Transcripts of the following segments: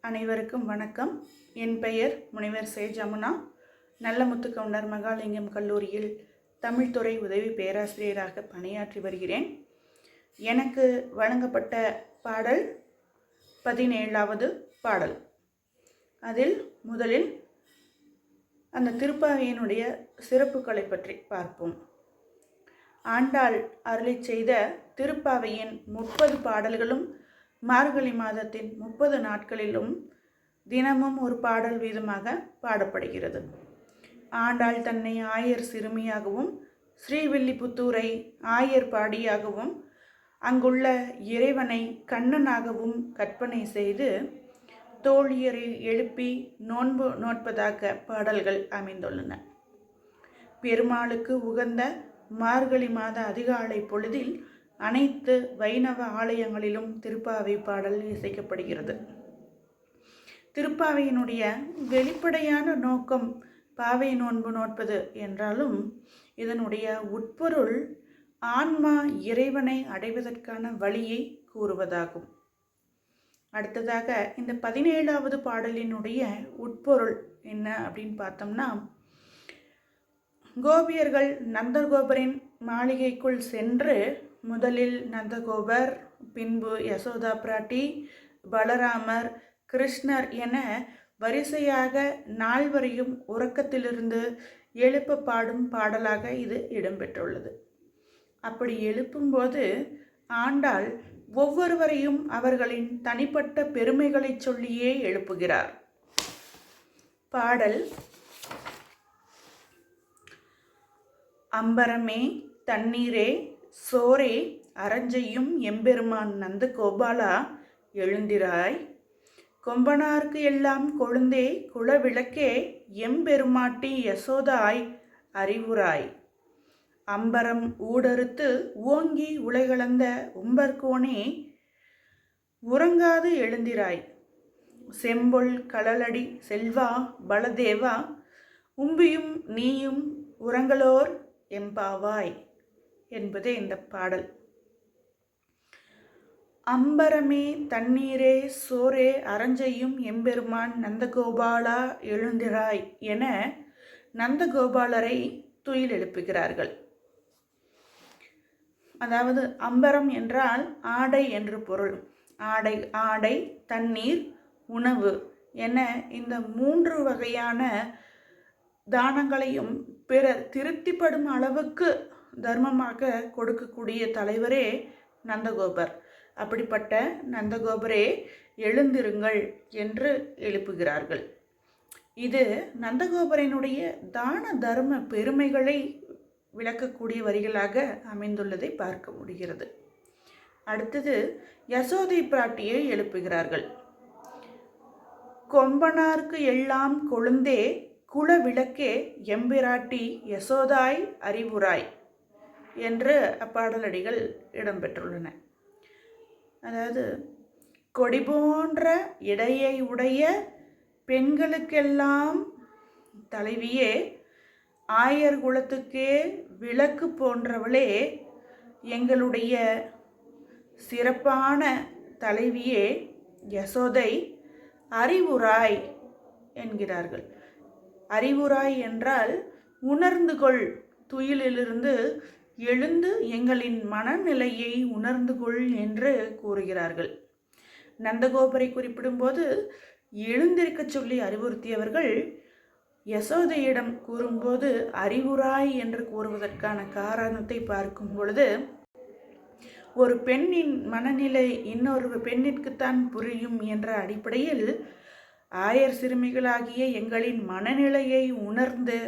அனைவருக்கும் வணக்கம். என் பெயர் முனைவர் சே ஜமுனா. நல்லமுத்து கவுண்டர் மகாலிங்கம் கல்லூரியில் தமிழ்துறை உதவி பேராசிரியராக பணியாற்றி வருகிறேன். எனக்கு வழங்கப்பட்ட பாடல் 17வது பாடல். அதில் முதலில் அந்த திருப்பாவையினுடைய சிறப்புகளை பற்றி பார்ப்போம். ஆண்டாள் அருளிச் செய்த திருப்பாவையின் 30 பாடல்களும் மார்கழி மாதத்தின் 30 நாட்களிலும் தினமும் ஒரு பாடல் வீதமாக பாடப்படுகிறது. ஆண்டாள் தன்னை ஆயர் சிறுமியாகவும் ஸ்ரீவில்லிபுத்தூரை ஆயர் பாடியாகவும் அங்குள்ள இறைவனை கண்ணனாகவும் கற்பனை செய்து தோழியரை எழுப்பி நோன்பு நோட்பதாக பாடல்கள் அமைந்துள்ளன. பெருமாளுக்கு உகந்த மார்கழி மாத அதிகாலை பொழுதில் அனைத்து வைணவ ஆலயங்களிலும் திருப்பாவை பாடல் இசைக்கப்படுகிறது. திருப்பாவையினுடைய வெளிப்படையான நோக்கம் பாவை நோன்பு நோட்பது என்றாலும் இதனுடைய உட்பொருள் ஆன்மா இறைவனை அடைவதற்கான வழியை கூறுவதாகும். அடுத்ததாக இந்த 17வது பாடலினுடைய உட்பொருள் என்ன அப்படின்னு பார்த்தோம்னா, கோபியர்கள் நந்தகோபரின் மாளிகைக்குள் சென்று முதலில் நந்தகோபர், பின்பு யசோதா பிராட்டி, பலராமர், கிருஷ்ணர் என வரிசையாக நால்வரையும் உறக்கத்திலிருந்து எழுப்ப பாடும் பாடலாக இது இடம்பெற்றுள்ளது. அப்படி எழுப்பும்போது ஆண்டாள் ஒவ்வொருவரையும் அவர்களின் தனிப்பட்ட பெருமைகளை சொல்லியே எழுப்புகிறார். பாடல்: அம்பரமே தண்ணீரே சோரே அரஞ்செய்யும் எம்பெருமான் நந்தகோபாலா எழுந்திராய், கொம்பனார்க்கு எல்லாம் கொழுந்தே குலவிளக்கே எம்பெருமாட்டி யசோதாய் அறிவுராய், அம்பரம் ஊடறுத்து ஓங்கி உலகளந்த உம்பர்கோனே உறங்காது எழுந்திராய், செம்பொல் களலடி செல்வா பலதேவா உம்பியும் நீயும் உறங்களோர் எம்பாவாய் என்பதே இந்த பாடல். அம்பரமே தண்ணீரே சோரே அரஞ்செய்யும் எம்பெருமான் நந்தகோபாலா எழுந்திராய் என நந்தகோபாலரை துயில் எழுப்புகிறார்கள். அதாவது அம்பரம் என்றால் ஆடை என்று பொருள். ஆடை, தண்ணீர், உணவு என இந்த 3 வகையான தானங்களையும் பிறர் திருப்திப்படும் அளவுக்கு தர்மமாக கொடுக்கக்கூடிய தலைவரே நந்தகோபர். அப்படிப்பட்ட நந்தகோபரே எழுந்திருங்கள் என்று எழுப்புகிறார்கள். இது நந்தகோபரினுடைய தான தர்ம பெருமைகளை விளக்கக்கூடிய வரிகளாக அமைந்துள்ளதை பார்க்க முடிகிறது. அடுத்தது யசோதை பிராட்டியை எழுப்புகிறார்கள். கொம்பனார்க்கு எல்லாம் கொழுந்தே குலவிளக்கே எம்பிராட்டி யசோதாய் அறிவுராய் என்று அப்பாடலடிகள் இடம்பெற்றுள்ளன. அதாவது கொடி போன்ற இடையை உடைய பெண்களுக்கெல்லாம் தலைவியே, ஆயர் குலத்துக்கே விளக்கு போன்றவளே, எங்களுடைய சிறப்பான தலைவியே யசோதை அறிவுராய் என்கிறார்கள். அறிவுராய் என்றால் உணர்ந்து கொள், துயிலிலிருந்து எழுந்து எங்களின் மனநிலையை உணர்ந்து கொள் என்று கூறுகிறார்கள். நந்தகோபரை குறிப்பிடும்போது எழுந்திருக்க சொல்லி அறிவுறுத்தியவர்கள் யசோதையிடம் கூறும்போது அறிவுராய் என்று கூறுவதற்கான காரணத்தை பார்க்கும் பொழுது, ஒரு பெண்ணின் மனநிலை இன்னொரு பெண்ணிற்குத்தான் புரியும் என்ற அடிப்படையில் ஆயர் சிறுமிகளாகிய எங்களின் மனநிலையை உணர்ந்து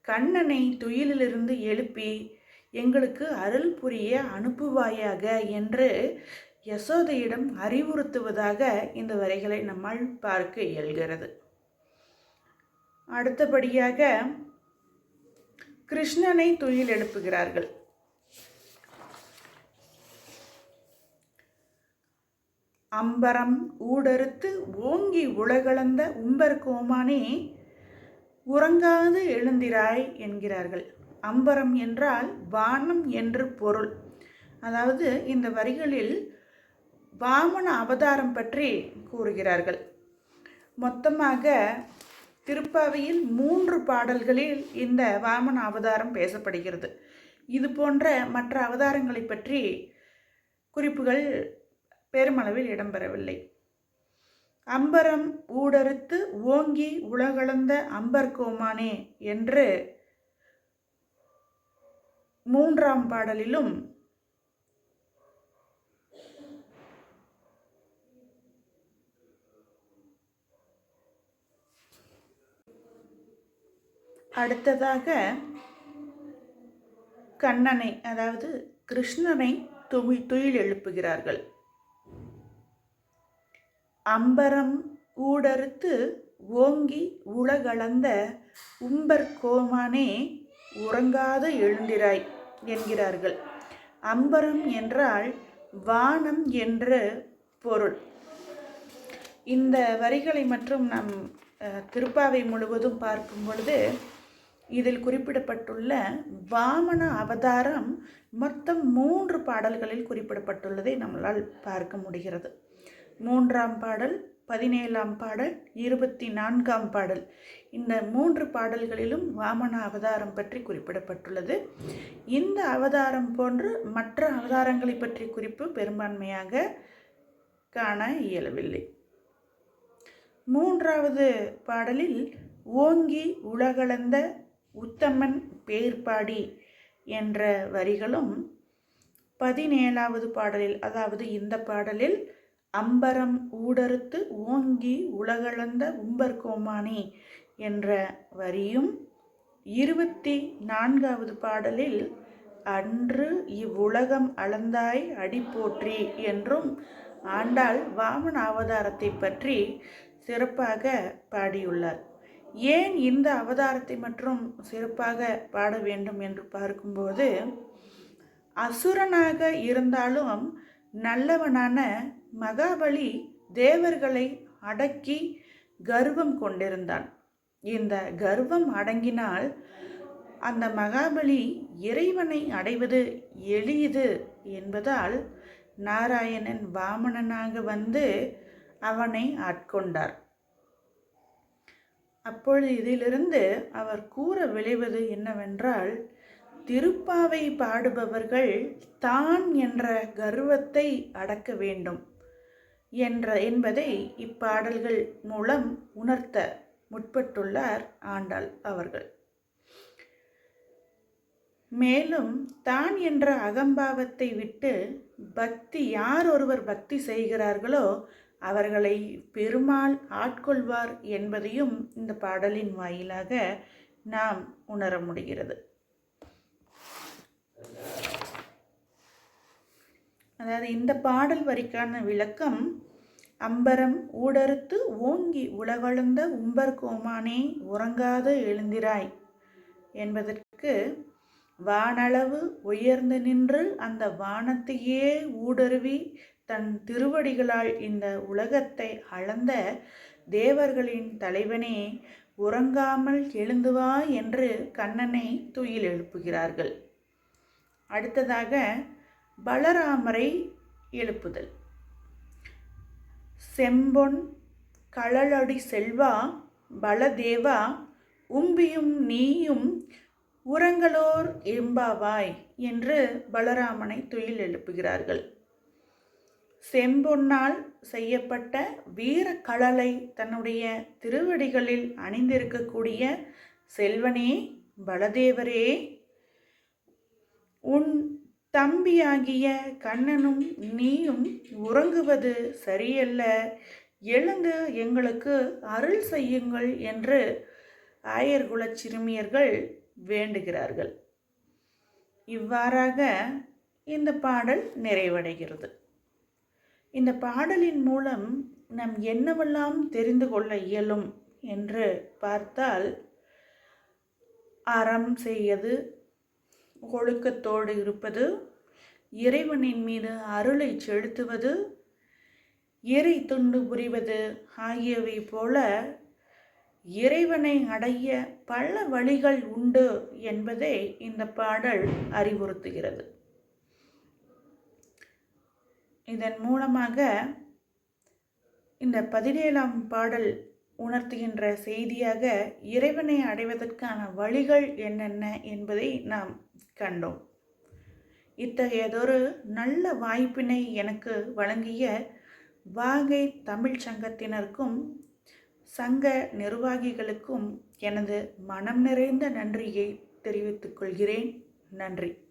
கண்ணனை துயிலிலிருந்து எழுப்பி எங்களுக்கு அருள் புரிய அனுப்புவாயாக என்று யசோதையிடம் அறிவுறுத்துவதாக இந்த வரிகளை நம்மால் பார்க்க இயல்கிறது. அடுத்தபடியாக கிருஷ்ணனை துயில் எழுப்புகிறார்கள். அம்பரம் ஊடறுத்து ஓங்கி உலகளந்த உம்பர் கோமானே உறங்காது எழுந்திராய் என்கிறார்கள். அம்பரம் என்றால் வானம் என்று பொருள். அதாவது இந்த வரிகளில் வாமன அவதாரம் பற்றி கூறுகிறார்கள். மொத்தமாக திருப்பாவையில் 3 பாடல்களில் இந்த வாமன அவதாரம் பேசப்படுகிறது. இது போன்ற மற்ற அவதாரங்களை பற்றி குறிப்புகள் பெருமளவில் இடம்பெறவில்லை. அம்பரம் ஊடறுத்து ஓங்கி உலகளந்த அம்பர்கோமானே என்று 3ஆம் பாடலிலும், அடுத்ததாக கண்ணனை, அதாவது கிருஷ்ணனை துயில் எழுப்புகிறார்கள். அம்பரம் ஊடறுத்து ஓங்கி உலகளந்த உம்பர்கோமானே உறங்காது எழுந்திராய் என்கிறார்கள். அம்பரம் என்றால் வானம் என்ற பொருள். இந்த வரிகளை மற்றும் நம் திருப்பாவை முழுவதும் பார்க்கும் பொழுது இதில் குறிப்பிடப்பட்டுள்ள வாமன அவதாரம் மொத்தம் 3 பாடல்களில் குறிப்பிடப்பட்டுள்ளதை நம்மளால் பார்க்க முடிகிறது. 3ஆம் பாடல், 17ஆம் பாடல், 24ஆம் பாடல், இந்த 3 பாடல்களிலும் வாமன அவதாரம் பற்றி குறிப்பிடப்பட்டுள்ளது. இந்த அவதாரம் போன்று மற்ற அவதாரங்களை பற்றி குறிப்பு பெரும்பான்மையாக காண இயலவில்லை. 3வது பாடலில் ஓங்கி உலகளந்த உத்தமன் பேர்பாடி என்ற வரிகளும், 17வது பாடலில், அதாவது இந்த பாடலில் அம்பரம் ஊடறுத்து ஓங்கி உலகளந்த உம்பர்கோமானே என்ற வரியும், 24வது பாடலில் அன்று இவ்வுலகம் அளந்தாய் அடி போற்றி என்றும் ஆண்டாள் வாமன அவதாரத்தை பற்றி சிறப்பாக பாடியுள்ளார். ஏன் இந்த அவதாரத்தை மற்றும் சிறப்பாக பாட வேண்டும் என்று பார்க்கும்போது, அசுரனாக இருந்தாலும் நல்லவனான மகாபலி தேவர்களை அடக்கி கர்வம் கொண்டிருந்தான். இந்த கர்வம் அடங்கினால் அந்த மகாபலி இறைவனை அடைவது எளிது என்பதால் நாராயணன் வாமனனாக வந்து அவனை ஆட்கொண்டார். அப்பொழுது இதிலிருந்து அவர் கூற விளைவது என்னவென்றால், திருப்பாவை பாடுபவர்கள் தான் என்ற கர்வத்தை அடக்க வேண்டும் என்பதை இப்பாடல்கள் மூலம் உணர்த்த முற்பட்டுள்ளார் ஆண்டாள் அவர்கள். மேலும் தான் என்ற அகம்பாவத்தை விட்டு யார் ஒருவர் பக்தி செய்கிறார்களோ அவர்களை பெருமாள் ஆட்கொள்வார் என்பதையும் இந்த பாடலின் வாயிலாக நாம் உணர முடிகிறது. அதாவது இந்த பாடல் வரிக்கான விளக்கம், அம்பரம் ஊடறுத்து ஓங்கி உலகளந்த உம்பர்கோமானே உறங்காது எழுந்திராய் என்பதற்கு, வானளவு உயர்ந்து நின்று அந்த வானத்தையே ஊடுருவி தன் திருவடிகளால் இந்த உலகத்தை அளந்த தேவர்களின் தலைவனே உறங்காமல் எழுந்து வா என்று கண்ணனை துயில் எழுப்புகிறார்கள். அடுத்ததாக பலராமரை எழுப்புதல். செம்பொன் களலடி செல்வா பலதேவா உம்பியும் நீயும் உறங்கலோர் எம்பாவாய் என்று பலராமனை துயில் எழுப்புகிறார்கள். செம்பொன்னால் செய்யப்பட்ட வீர கழலை தன்னுடைய திருவடிகளில் அணிந்திருக்கக்கூடிய செல்வனே பலதேவரே, உன் தம்பியாகிய கண்ணனும் நீயும் உறங்குவது சரியல்ல, எழுந்து எங்களுக்கு அருள் செய்யுங்கள் என்று ஆயர்குலச் சிறுமியர்கள் வேண்டுகிறார்கள். இவ்வாறாக இந்த பாடல் நிறைவடைகிறது. இந்த பாடலின் மூலம் நாம் என்னவெல்லாம் தெரிந்து கொள்ள இயலும் என்று பார்த்தால், அறம் செய்வது, ஒழுக்கத்தோடு இருப்பது, இறைவனின் மீது அருளை செலுத்துவது, இறை தொண்டு புரிவது ஆகியவை போல இறைவனை அடைய பல வழிகள் உண்டு என்பதை இந்த பாடல் அறிவுறுத்துகிறது. இதன் மூலமாக இந்த 17ஆம் பாடல் உணர்த்துகின்ற செய்தியாக இறைவனை அடைவதற்கான வழிகள் என்னென்ன என்பதை நாம் கண்டோம். இத்தகையதொரு நல்ல வாய்ப்பினை எனக்கு வழங்கிய வாகை தமிழ் சங்கத்தினருக்கும் சங்க நிர்வாகிகளுக்கும் எனது மனம் நிறைந்த நன்றியை தெரிவித்துக் கொள்கிறேன். நன்றி.